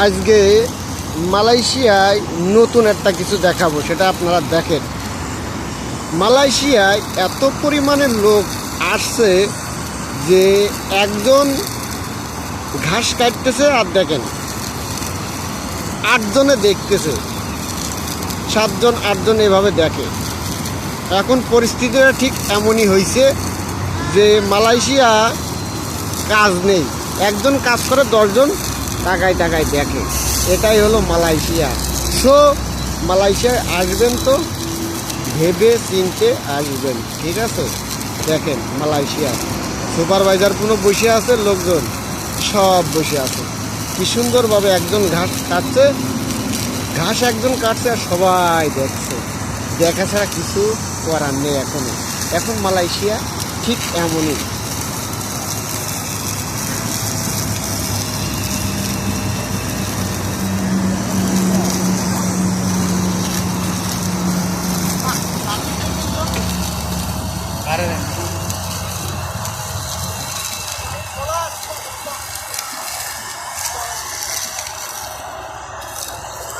আজকে মালয়েশিয়ায় নতুন একটা কিছু দেখাবো, সেটা আপনারা দেখেন। মালয়েশিয়ায় এত পরিমাণে লোক আসছে যে একজন ঘাস কাটতেছে আর দেখেন 8 জনে দেখতেছে, 7 জন 8 জন এভাবে দেখে। এখন পরিস্থিতিটা ঠিক এমনই হয়েছে যে মালয়েশিয়া কাজ নেই, একজন কাজ করে 10 জন টাকায় টাকায় দেখে। এটাই হলো মালয়েশিয়া। সো মালয়েশিয়ায় আসবেন তো ভেবে চিনতে আসবেন, ঠিক আছে? দেখেন মালয়েশিয়া সুপারভাইজার কোনো বসে আছে, লোকজন সব বসে আছে। কি সুন্দরভাবে একজন ঘাস কাটছে, ঘাস একজন কাটছে আর সবাই দেখছে। দেখা ছাড়া কিছু করার নেই। এখন মালয়েশিয়া ঠিক এমনই। अरे